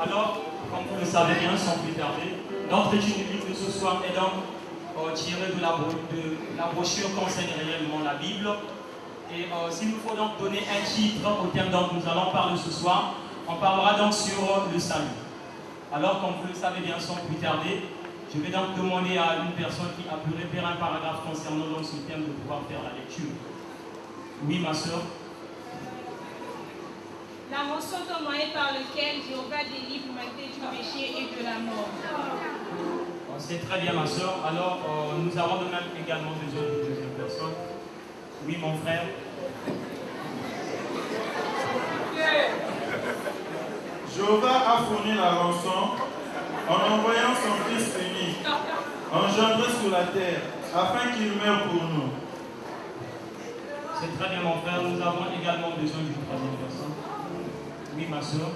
Alors, comme vous le savez bien, sans plus tarder, notre étude biblique de ce soir est donc tirée de la brochure concerne réellement la Bible. Et s'il nous faut donc donner un titre au thème dont nous allons parler ce soir, on parlera donc sur le salut. Alors, comme vous le savez bien, sans plus tarder, je vais donc demander à une personne qui a pu repérer un paragraphe concernant donc ce thème de pouvoir faire la lecture. Oui, ma soeur. La rançon témoignée par lequel Jéhovah délivre l'humanité du péché et de la mort. C'est très bien, ma soeur. Alors, nous avons de même également besoin d'une deuxième personne. Oui, mon frère. Jéhovah a fourni la rançon en envoyant son Fils unique, engendré sur la terre, afin qu'il meure pour nous. C'est très bien, mon frère. Nous avons également besoin d'une troisième personne. Oui, ma soeur.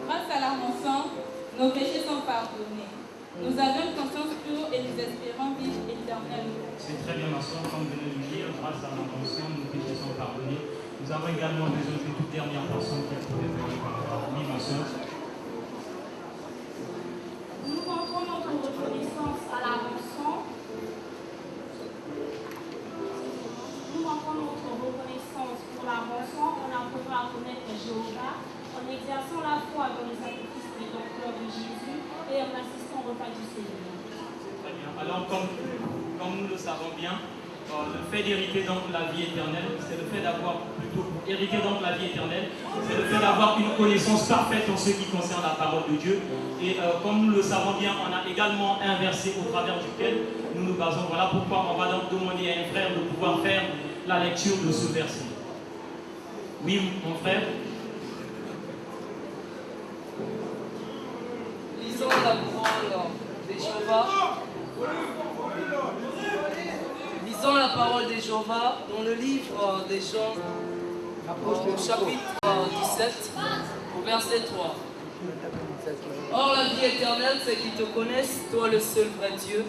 Grâce à la rançon, nos péchés sont pardonnés. Nous avons une conscience pure et nous espérons vivre éternellement. C'est très bien, ma soeur. Comme vous venez de le dire, grâce à la rançon, nos péchés sont pardonnés. Nous avons également besoin d'une toute dernière personne qui a pu venir par là. Oui, ma soeur. Nous montrons notre reconnaissance à la rançon. Nous montrons notre reconnaissance pour la rançon en apprenant à connaître Jéhovah, en exerçant la foi dans les sacrifices rédempteurs de Jésus et en assistant au repas du Seigneur. Très bien. Alors, comme nous le savons bien, le fait d'hériter donc la vie éternelle, c'est le fait d'avoir, plutôt pour hériter donc la vie éternelle, c'est le fait d'avoir une connaissance parfaite en ce qui concerne la parole de Dieu. Et comme nous le savons bien, on a également un verset au travers duquel nous nous basons. Voilà pourquoi on va donc demander à un frère de pouvoir faire la lecture de ce verset. Oui, mon frère. Lisons la parole de Jéhovah. Lisons la parole de Jéhovah dans le livre des Jean, au chapitre 17, au verset 3. Or, la vie éternelle, c'est qu'ils te connaissent, toi le seul vrai Dieu,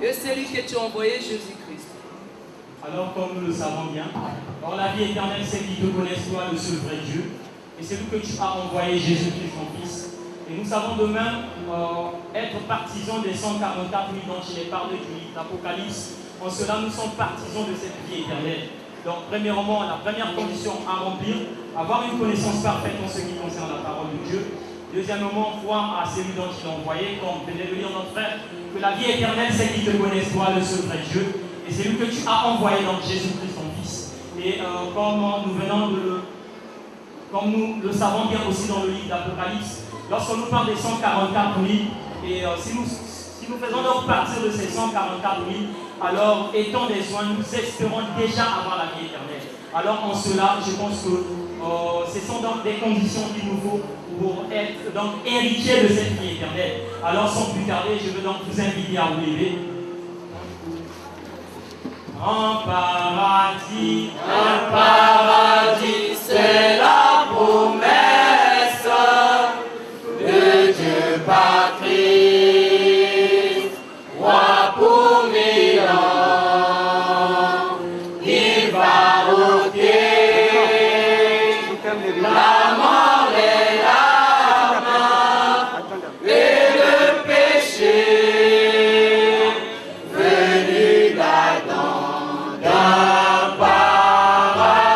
et celui que tu as envoyé, Jésus-Christ. Alors, comme nous le savons bien, or la vie éternelle, c'est qu'ils te connaissent, toi le seul vrai Dieu, et celui que tu as envoyé, Jésus-Christ, ton Fils. Et nous savons de même être partisans des 144 000 dont je l'ai parlé du livre d'Apocalypse. En cela, nous sommes partisans de cette vie éternelle. Donc, premièrement, la première condition à remplir, avoir une connaissance parfaite en ce qui concerne la parole de Dieu. Deuxièmement, croire à celui dont il a envoyé, comme venait de lire notre frère, que la vie éternelle, c'est qu'ils te connaissent, toi, le seul vrai Dieu, et c'est lui que tu as envoyé, donc Jésus-Christ, ton Fils. Et comme nous le savons bien aussi dans le livre d'Apocalypse, lorsqu'on nous parle des 144 000, et si nous faisons donc partir de ces 144 000, alors étant des soins, nous espérons déjà avoir la vie éternelle. Alors en cela, je pense que ce sont donc des conditions qu'il nous faut pour être donc héritiers de cette vie éternelle. Alors sans plus tarder, je veux donc vous inviter à vous lever. Un paradis, c'est la promesse de Dieu par Christ, roi pour 1000 ans, il va ôter la mort et la mort et le péché venu d'Adam, d'un paradis,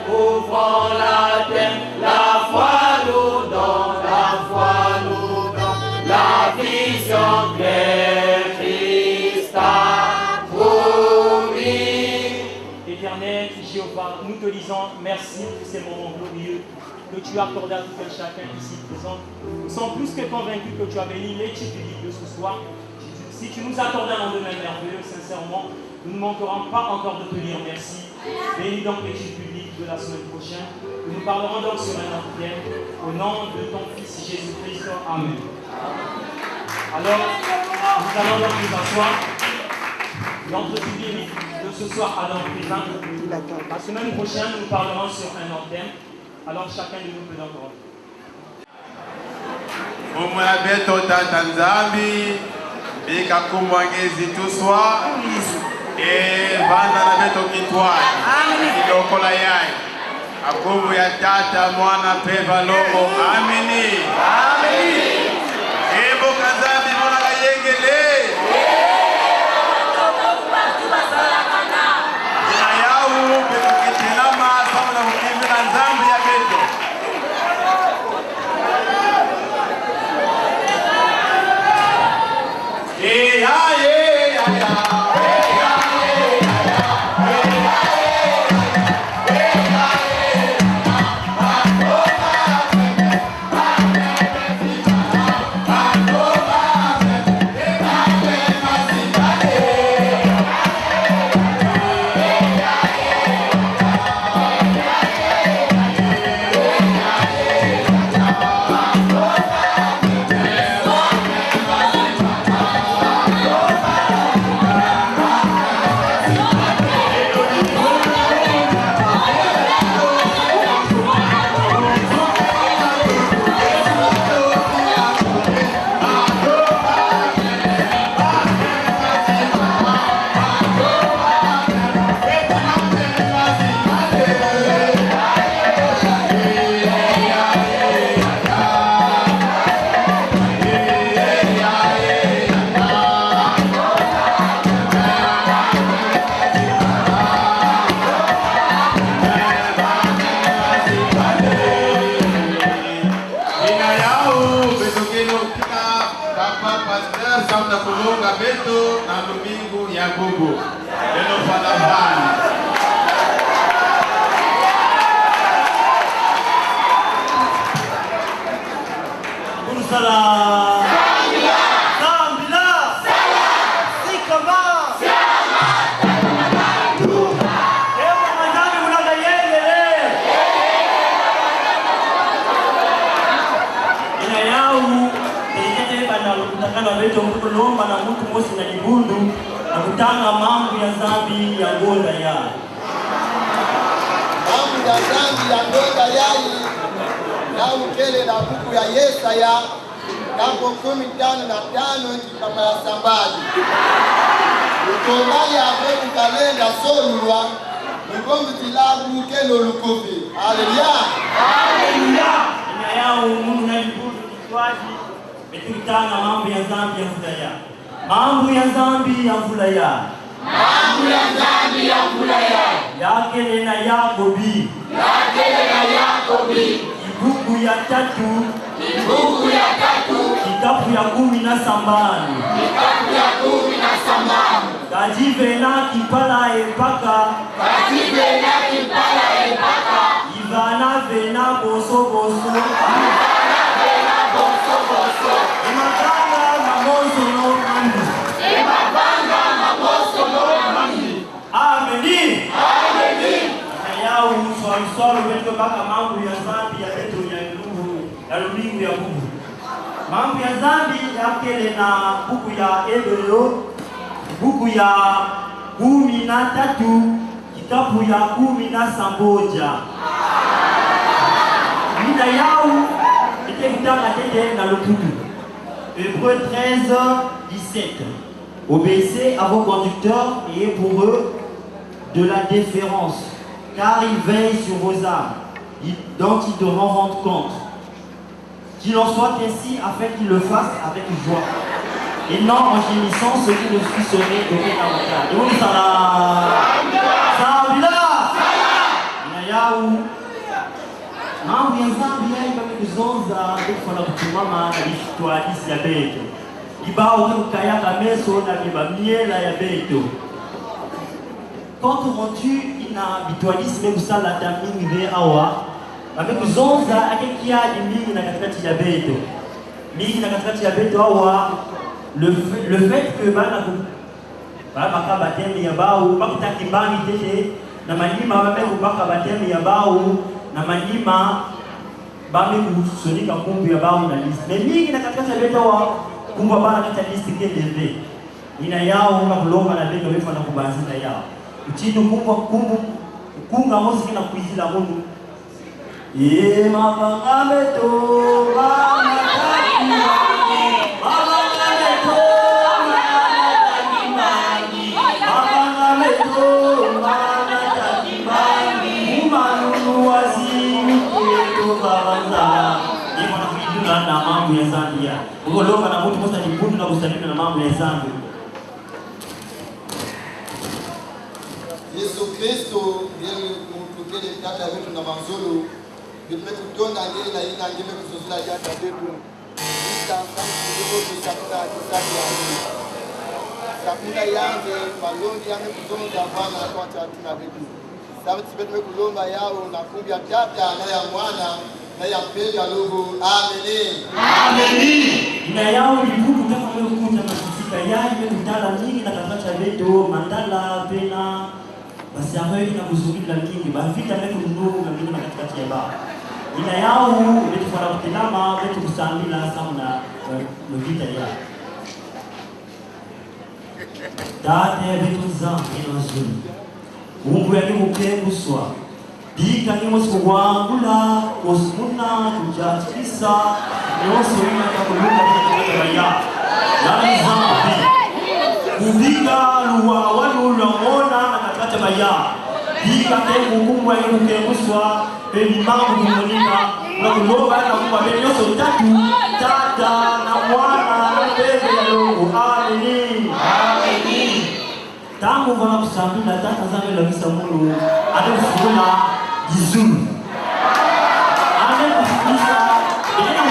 ouvrant la terre, la foi nous donne la vision claire, Christ a promis. Éternel Jéhovah, nous te disons merci pour ces moments glorieux que tu as accordé à tout un chacun ici présent. Nous sommes plus que convaincus que tu as béni l'étude biblique de ce soir. Si tu nous accordes un lendemain merveilleux, sincèrement, nous ne manquerons pas encore de te dire merci. Bénis donc l'étude biblique de la semaine prochaine. Nous parlerons donc sur un autre thème. Au nom de ton Fils Jésus-Christ. Amen. Alors, nous allons donc nous asseoir. L'entretien biblique de ce soir a donc pris fin. La semaine prochaine, nous parlerons sur un autre thème. Alors, chacun de nous peut donc rentrer. Omulabeto tata nzambi bikakumbwangezi tuswa e vana na beto etwali ilokola yayi agogo ya tata mwana peva lomo amini ebo kazambi mwana kayengele ina yawu betuketelama samuna kukimila nzambi ya beto mambo ya zambi yakele na buku ya Hebreo, buku ya 13 kitabu ya 11. Mida yao ete kutaka tete na lokutu. Hébreu 13:17. Obéissez à vos conducteurs et ayez pour eux de la déférence, car ils veillent sur vos âmes, dont ils devront rendre compte. Qu'il en soit ainsi afin qu'ils le fassent avec joie, et non en gémissant ce qui ne serait d'aucun avantage. Et on dit ça là. Mambo ya zambi yaiba kuzonza kufana kutumama na bishitwadisi ya beto. Ibao kayaka meso na bibamiela ya beto. Quand tu ina bitwadisi mekusala tamingi ve awa, kuzonza akekia di mingi na katikati ya beto. Mingi na katikati ya beto awa, le fait que bana baka batemi ya bao, bakutaki mbangi tete, na manima bame kubaka batemi ya bao, na manima bame kusonika kumbu ya bao na list. Mais mingi na katikati ya beto awa, kumbu bana katika list keleve. Ina yao nga kuloma na beto wefa na kubanzita yao. Uchino kumbu kunga mosi kina kuizila mundu. Ye mapanga beto, na mambo ya zambi ya. Ukolomba na mtu mosa jipundu na kusalimi na mambo ya zambi. Yesu Kristo yeye mtukele kata wetu na manzulu tumetutonda ngeli na ina ngeme kuzuzula jata wetu Sakuna yange malongi yange kuzonga Bwana kwa tuna wetu. Sasa tupende kulomba yao na kumbia tata na ya mwana na ya mpenda logo. Amen. Amen. Na yao libudu kama wewe kuja masika yaje mtala nyingi na katacha wetu mandala pena basi ambayo ina kuzungumza nyingi bafita meku nuru na mimi katikati ya baba. Ina yao wetu fara kutilama wetu kusambila sana mvita ya. Date wetu zambi na zuri. Mungu yake mukenguswa. Bika ni mosiku wangula osmuna kujatikisa nyoso ina kakuluka katika ya. Yani zambi. Ubika luwa wanu ulamona na katikati maya. Bika ke mungu yake mukenguswa. Beni mangu kumonina. Na kuloba na kumba beni nyoso tatu. Tata na mwana na bebe ya logo. Amen. Amen. Tangu wana kusambila tata zangu la kisa mungu adofuna jizulu amefundisha enena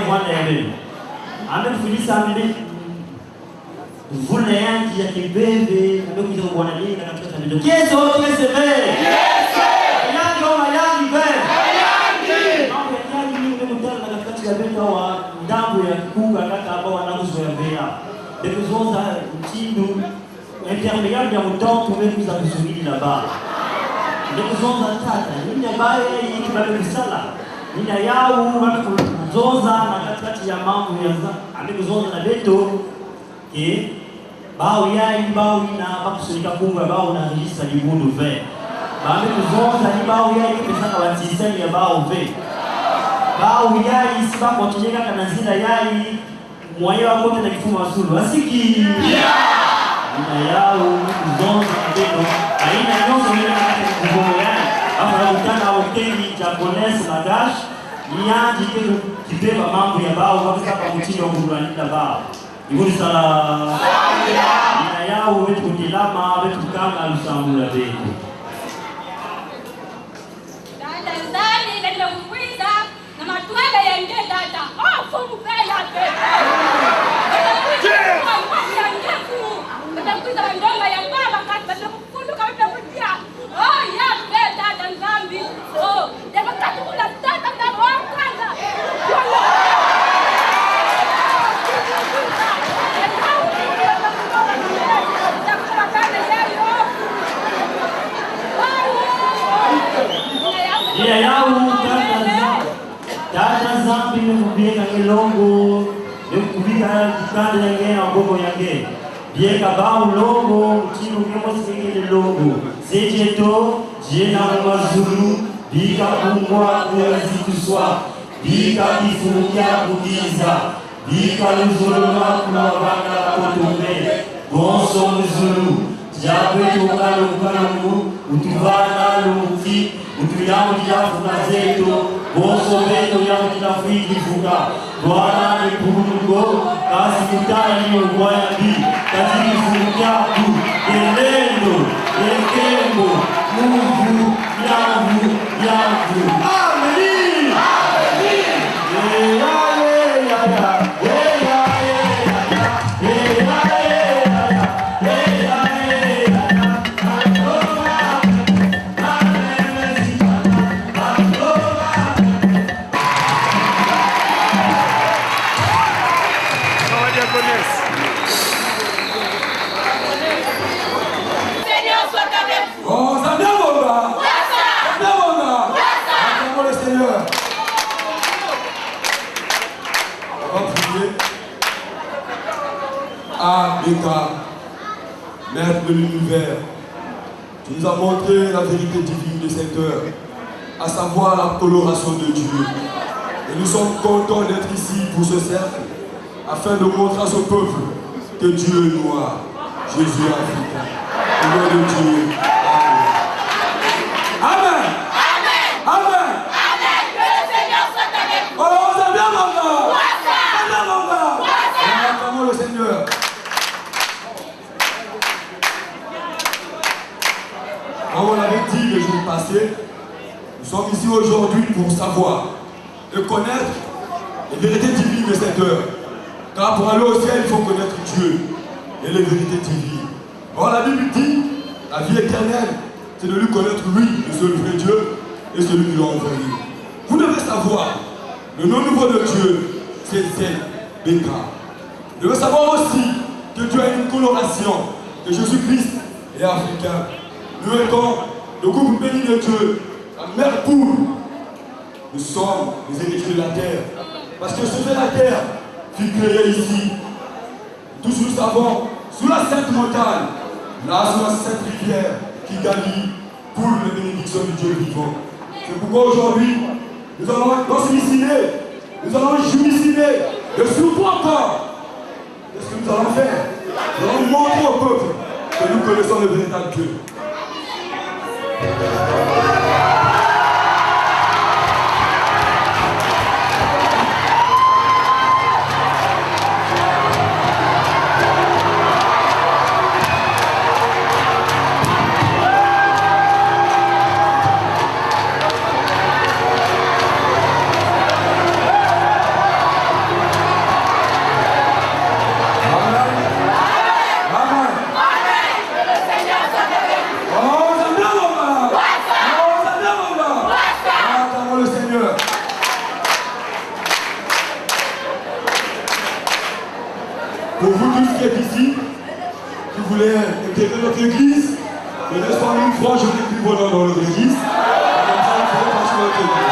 mwana ya bebe amefundisha amele vuna yangi ya kibebe amekuja bwana nini na katika tabia kezo keseme yangi oma yangi bebe mambo ya yangi ni mkutano na katika tabia wa ndambo ya kuga kaka ambao wanakuzoea bea Bezoza mtindo intermédiaire ya mtoto tumekuza kusubiri là-bas. Bezoza tata nini ambaye hii bado misala. Nina yao wanakuzoza na katikati ya mambo ya amezoza na beto bao yai bao ina bakusulika kunga bao na release libundo ve. Baame kuzoza ni bao yai pesa kwa tisani ya bao ve. Bao yai siba continuer kana zina yai moyo wako na kifumo wasulu asiki ina yao kuzonza ndio aina nyonzo ile na kubomo yani afa utana hoteli japonese magash niaji kibeba mambo ya bao kwa sababu mtindo wa kuranida bao ibudi sala ina yao wetu kutilama wetu kama lusambula betu dada ndani ndio kuiza na matwele yenge dada fungu ya Dada zambi mekubieka kilongo mekubika kikande yange na mbogo yange bieka bao longo mchino kemo sikele longo sejeto jena mazulu bika kungwa kuwezi kuswa bika kifukia kugiza bika luzuluma kunawabanga kotume gonso mzulu jabwe tukalo kalamu utuvana luti utuyamu jafu na zeto Boso beto ya mtafiki fuka Bwana ni kunugo kasi kutana ni uwaya bi kasi kifukiaku Elendo, ekembo, mungu, yavu, yavu Amen! Amen! Maître de l'univers, tu nous as montré la vérité divine de cette heure, à savoir la coloration de Dieu. Et nous sommes contents d'être ici pour ce cercle, afin de montrer à ce peuple que Dieu est noir, Jésus est africain. Au nom de Dieu. Amen. Amen. Amen. Amen. Que le Seigneur soit avec vous. Comme on l'avait dit le jour passé, nous sommes ici aujourd'hui pour savoir et connaître les vérités divines de cette heure. Car pour aller au ciel, il faut connaître Dieu et les vérités divines. Or la Bible dit, la vie éternelle, c'est de lui connaître lui, le seul vrai Dieu, et celui qui l'a envoyé. Vous devez savoir, le nom nouveau de Dieu, c'est ZBK. Vous devez savoir aussi que Dieu a une coloration, que Jésus-Christ est africain. Nous étant le groupe béni de Dieu, la mère poule. Nous sommes les héritiers de la terre. Parce que ce fait la terre fut créé ici. Tous nous savons, sous la sainte montagne, là sur la sainte rivière qui gagne pour la bénédiction du Dieu vivant. C'est pourquoi aujourd'hui, nous allons domicilier, nous allons jubilicier, et surtout encore, qu'est-ce que nous allons faire? Nous allons montrer au peuple que nous connaissons le véritable Dieu. Pour vous tous qui êtes ici, qui voulez intégrer notre église, venez soir une fois, je vais plus bonheur dans notre église. Et comme ça, vous ferez partie de notre église.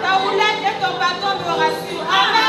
Ta roulette et ton bâton me rassurent. Amen.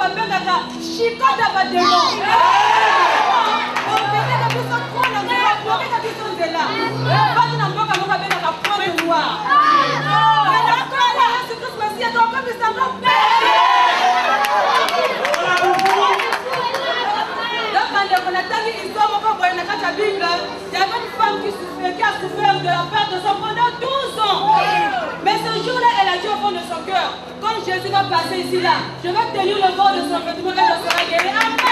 babengaka chikoda bademo opekaka biso trona opekaka biso nzela bana na mboka moko babengaka pointe noir yesu kristo masiya tokomisango donc bandeko natangi histoire moko boye na kati ya bible. Il y avait une femme qui a souffert de la perte de son pendant 12 ans. Mais ce jour-là, elle a dit au fond de son cœur, quand Jésus va passer ici là, je vais tenir le bord de son vêtement et je serai guéri. Amen.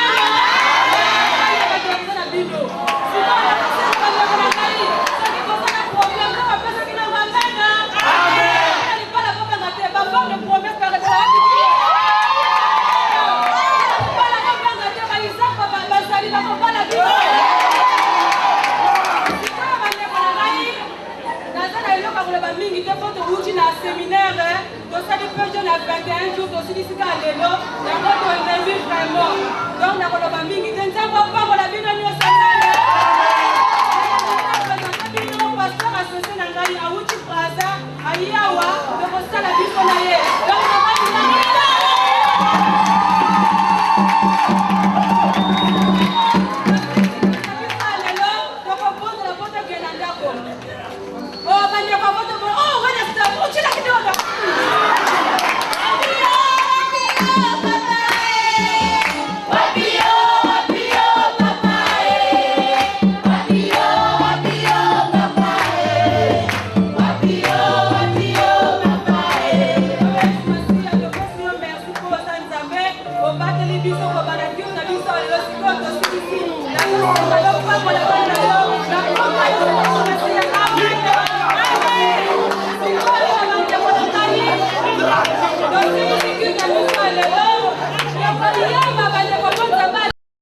Séminaire, donc ça depuis jeune à 21 jours, aussi d'ici à l'élo, il y a beaucoup d'énergie vraiment. Donc, on a pas mis, il y a un pas pour la vie de nous, pasteur associé à Ouchi Praza, à Yawa, de la vie